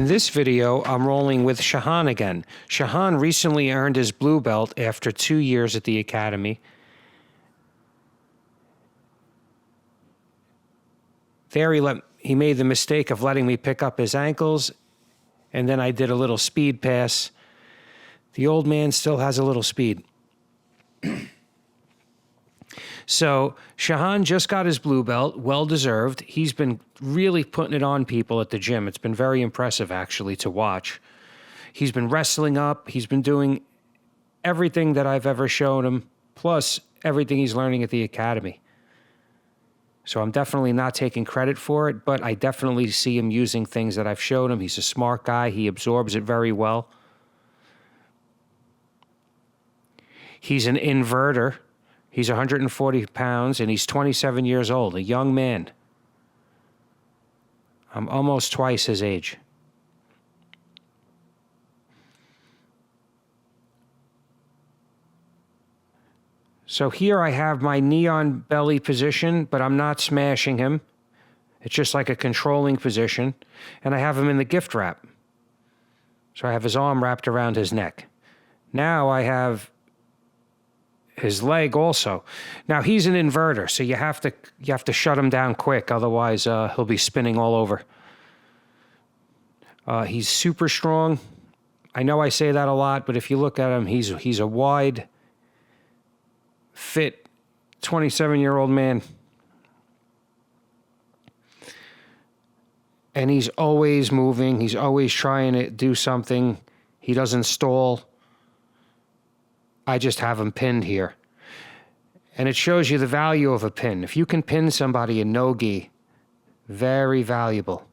In this video, I'm rolling with Shahan again. Shahan recently earned his blue belt after 2 years at the academy. There he made the mistake of letting me pick up his ankles, and then I did a little speed pass. The old man still has a little speed. So Shahan just got his blue belt, well-deserved. He's been really putting it on people at the gym. It's been very impressive, actually, to watch. He's been wrestling up. He's been doing everything that I've ever shown him, plus everything he's learning at the academy. So I'm definitely not taking credit for it, but I definitely see him using things that I've showed him. He's a smart guy. He absorbs it very well. He's an inverter. He's 140 pounds, and he's 27 years old, a young man. I'm almost twice his age. So here I have my knee on belly position, but I'm not smashing him. It's just like a controlling position. And I have him in the gift wrap. So I have his arm wrapped around his neck. Now I have his leg also. Now he's an inverter, so you have to shut him down quick, otherwise he'll be spinning all over. He's super strong. I know I say that a lot, but if you look at him, he's a wide, fit, 27-year-old man. And he's always moving. He's always trying to do something. He doesn't stall. I just have him pinned here. And it shows you the value of a pin. If you can pin somebody in no-gi, very valuable.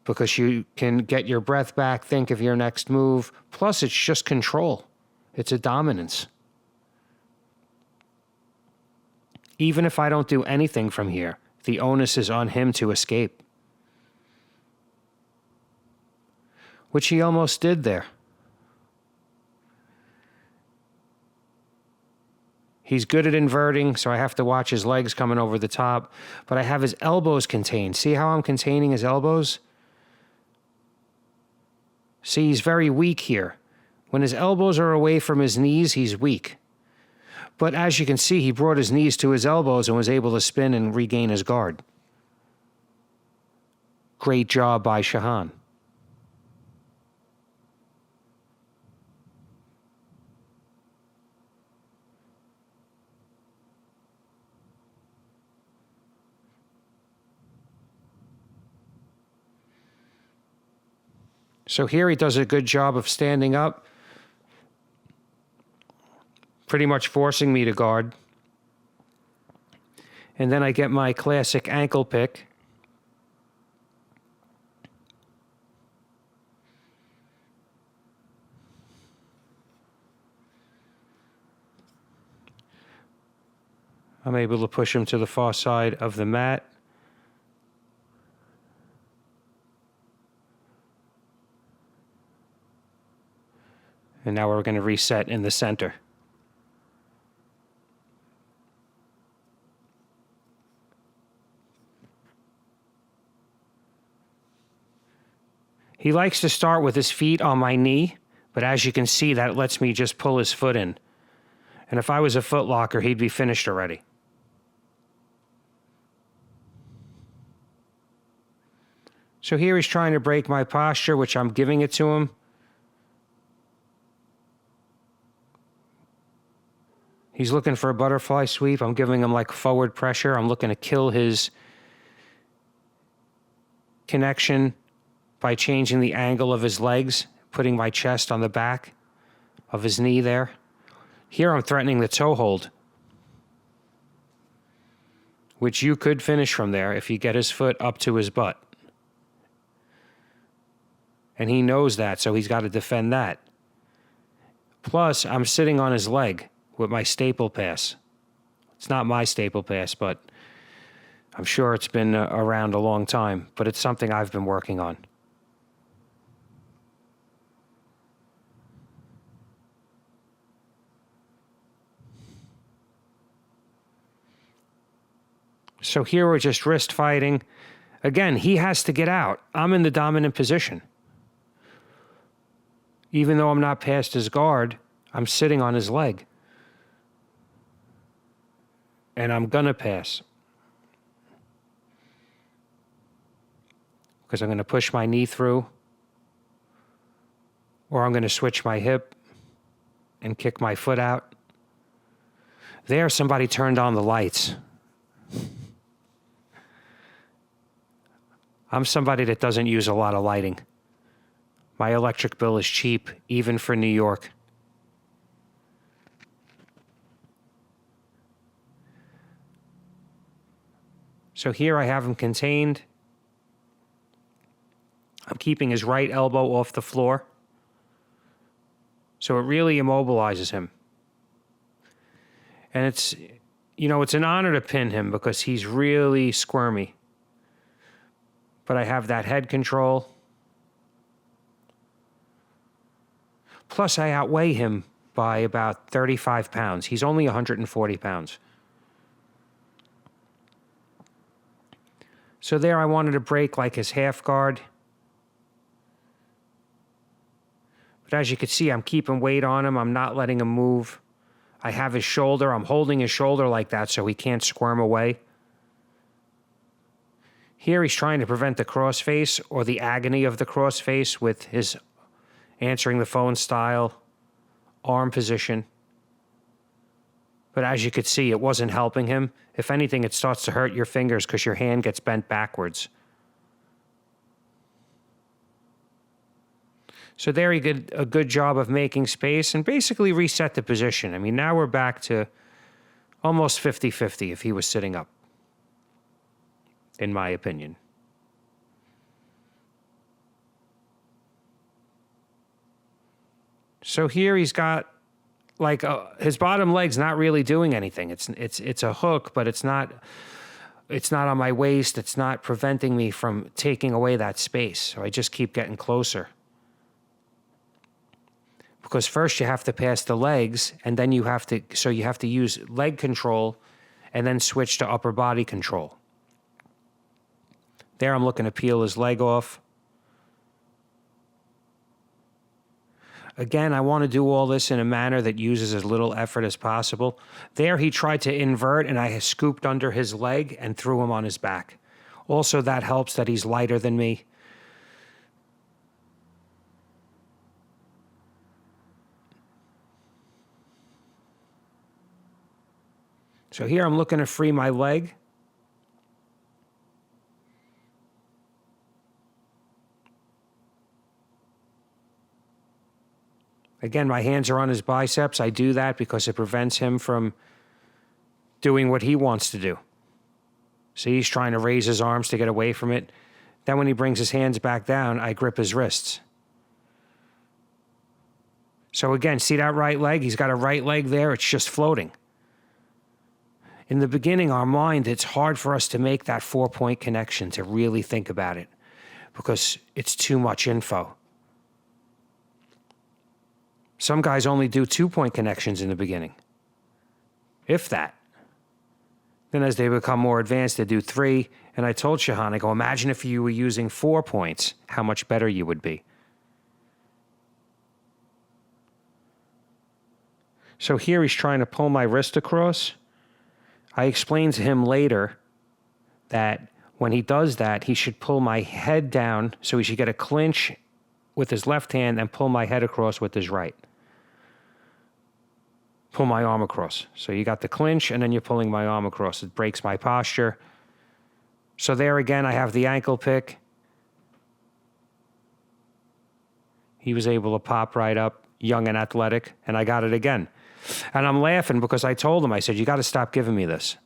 Because you can get your breath back, think of your next move. Plus, it's just control. It's a dominance. Even if I don't do anything from here, the onus is on him to escape. Which he almost did there. He's good at inverting, so I have to watch his legs coming over the top. But I have his elbows contained. See how I'm containing his elbows? See, he's very weak here. When his elbows are away from his knees, he's weak. But as you can see, he brought his knees to his elbows and was able to spin and regain his guard. Great job by Shahan. So here he does a good job of standing up, pretty much forcing me to guard. And then I get my classic ankle pick. I'm able to push him to the far side of the mat. And now we're going to reset in the center. He likes to start with his feet on my knee, but as you can see, that lets me just pull his foot in. And if I was a foot locker, he'd be finished already. So here he's trying to break my posture, which I'm giving it to him. He's looking for a butterfly sweep. I'm giving him like forward pressure. I'm looking to kill his connection by changing the angle of his legs, putting my chest on the back of his knee there. Here I'm threatening the toe hold, which you could finish from there if you get his foot up to his butt. And he knows that, so he's got to defend that. Plus, I'm sitting on his leg with my staple pass. It's not my staple pass, but I'm sure it's been around a long time, but it's something I've been working on. So here we're just wrist fighting. Again, he has to get out. I'm in the dominant position. Even though I'm not past his guard, I'm sitting on his leg. And I'm going to pass. Because I'm going to push my knee through. Or I'm going to switch my hip and kick my foot out. There, somebody turned on the lights. I'm somebody that doesn't use a lot of lighting. My electric bill is cheap, even for New York. So here I have him contained. I'm keeping his right elbow off the floor. So it really immobilizes him. And it's an honor to pin him because he's really squirmy. But I have that head control. Plus, I outweigh him by about 35 pounds. He's only 140 pounds. So there I wanted to break like his half guard. But as you can see, I'm keeping weight on him. I'm not letting him move. I have his shoulder. I'm holding his shoulder like that so he can't squirm away. Here he's trying to prevent the crossface or the agony of the crossface with his answering the phone style, arm position. But as you could see, it wasn't helping him. If anything, it starts to hurt your fingers because your hand gets bent backwards. So there he did a good job of making space and basically reset the position. I mean, now we're back to almost 50-50 if he was sitting up, in my opinion. So here he's got like his bottom leg's not really doing anything. It's a hook, but it's not on my waist. It's not preventing me from taking away that space. So I just keep getting closer. Because first you have to pass the legs, and then you have to use leg control and then switch to upper body control. There I'm looking to peel his leg off. Again, I want to do all this in a manner that uses as little effort as possible. There he tried to invert, and I scooped under his leg and threw him on his back. Also, that helps that he's lighter than me. So here I'm looking to free my leg. Again, my hands are on his biceps. I do that because it prevents him from doing what he wants to do. See, he's trying to raise his arms to get away from it. Then when he brings his hands back down, I grip his wrists. So again, see that right leg? He's got a right leg there. It's just floating. In the beginning, our mind, it's hard for us to make that 4-point connection, to really think about it, because it's too much info. Some guys only do 2-point connections in the beginning, if that. Then as they become more advanced, they do 3. And I told Shahan, I go, imagine if you were using 4 points, how much better you would be. So here he's trying to pull my wrist across. I explained to him later that when he does that, he should pull my head down, so he should get a clinch with his left hand and pull my head across with his right. Pull my arm across. So you got the clinch, and then you're pulling my arm across. It breaks my posture. So there again, I have the ankle pick. He was able to pop right up, young and athletic, and I got it again. And I'm laughing because I told him, I said, you got to stop giving me this.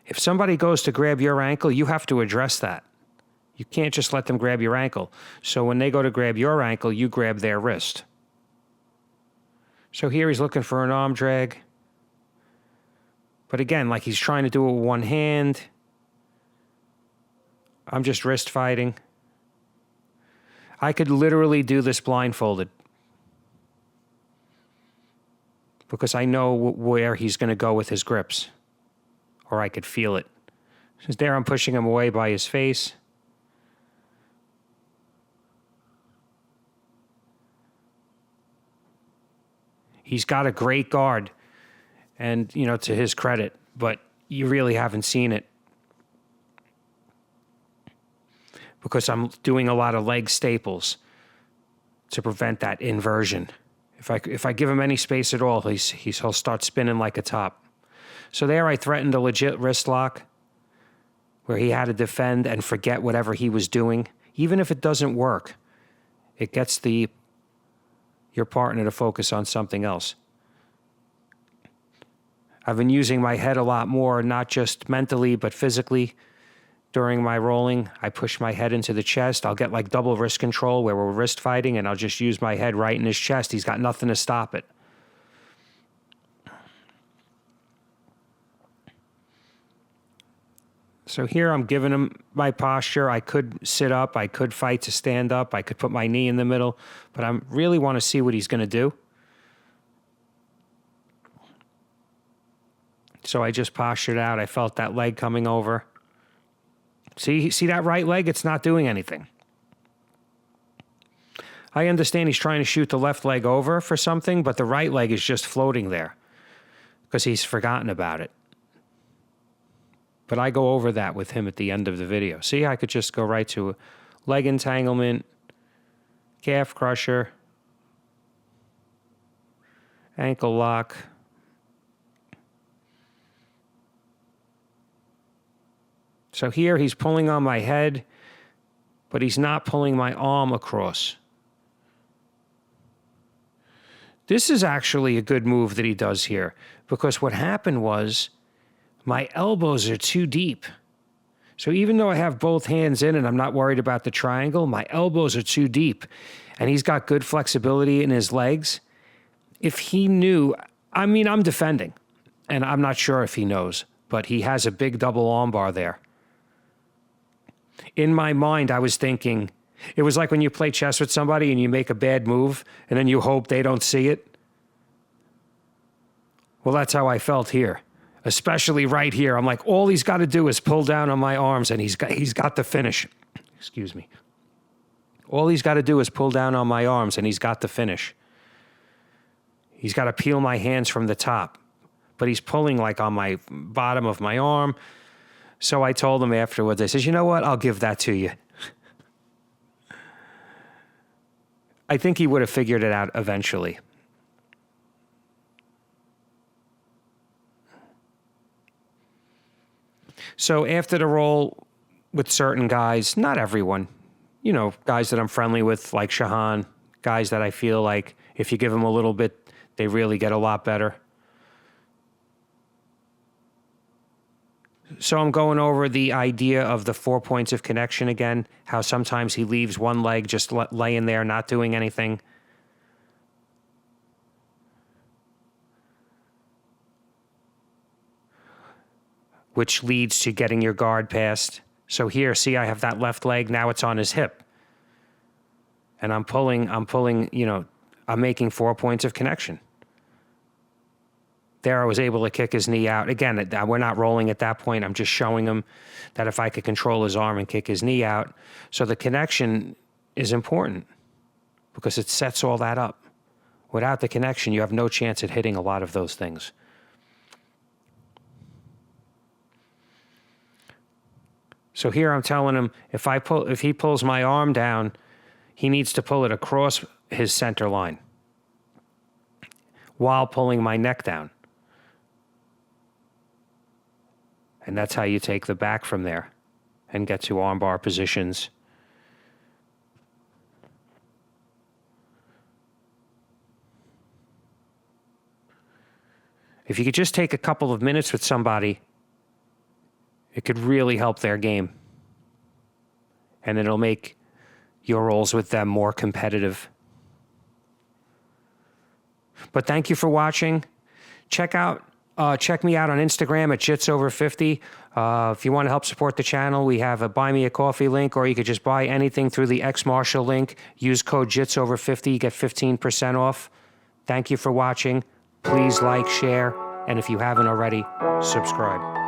If somebody goes to grab your ankle, you have to address that. You can't just let them grab your ankle. So when they go to grab your ankle, you grab their wrist. So here he's looking for an arm drag. But again, like he's trying to do it with one hand. I'm just wrist fighting. I could literally do this blindfolded, because I know where he's going to go with his grips. or I could feel it. Just there, I'm pushing him away by his face. He's got a great guard, and, you know, to his credit, but you really haven't seen it because I'm doing a lot of leg staples to prevent that inversion. If I give him any space at all, he'll start spinning like a top. So there I threatened a legit wrist lock where he had to defend and forget whatever he was doing. Even if it doesn't work, it gets your partner to focus on something else. I've been using my head a lot more, not just mentally, but physically. During my rolling, I push my head into the chest. I'll get like double wrist control where we're wrist fighting, and I'll just use my head right in his chest. He's got nothing to stop it. So here I'm giving him my posture. I could sit up. I could fight to stand up. I could put my knee in the middle. But I really want to see what he's going to do. So I just postured out. I felt that leg coming over. See that right leg? It's not doing anything. I understand he's trying to shoot the left leg over for something, but the right leg is just floating there because he's forgotten about it. But I go over that with him at the end of the video. See, I could just go right to a leg entanglement, calf crusher, ankle lock. So here he's pulling on my head, but he's not pulling my arm across. This is actually a good move that he does here, because what happened was my elbows are too deep. So even though I have both hands in and I'm not worried about the triangle, my elbows are too deep. And he's got good flexibility in his legs. If he knew, I mean, I'm defending, and I'm not sure if he knows, but he has a big double arm bar there. In my mind, I was thinking, it was like when you play chess with somebody and you make a bad move and then you hope they don't see it. Well, that's how I felt here, especially right here. I'm like, all he's got to do is pull down on my arms and he's got the finish. Excuse me. All he's got to do is pull down on my arms and he's got the finish. He's got to peel my hands from the top, but he's pulling like on my bottom of my arm. So I told him afterwards, I said, you know what? I'll give that to you. I think he would have figured it out eventually. So after the roll with certain guys, not everyone, you know, guys that I'm friendly with, like Shahan, guys that I feel like if you give them a little bit, they really get a lot better. So I'm going over the idea of the 4 points of connection again, how sometimes he leaves one leg just laying there, not doing anything. Which leads to getting your guard passed. So here, see, I have that left leg, now it's on his hip. And I'm pulling, you know, I'm making 4 points of connection. There I was able to kick his knee out. Again, we're not rolling at that point. I'm just showing him that if I could control his arm and kick his knee out. So the connection is important because it sets all that up. Without the connection, you have no chance at hitting a lot of those things. So here I'm telling him if he pulls my arm down, he needs to pull it across his center line while pulling my neck down. And that's how you take the back from there and get to armbar positions. If you could just take a couple of minutes with somebody, it could really help their game. And it'll make your rolls with them more competitive. But thank you for watching. Check me out on Instagram at Jits over50. If you want to help support the channel, we have a Buy Me a Coffee link, or you could just buy anything through the X Marshall link. Use code Jits over50, you get 15% off. Thank you for watching. Please like, share, and if you haven't already, subscribe.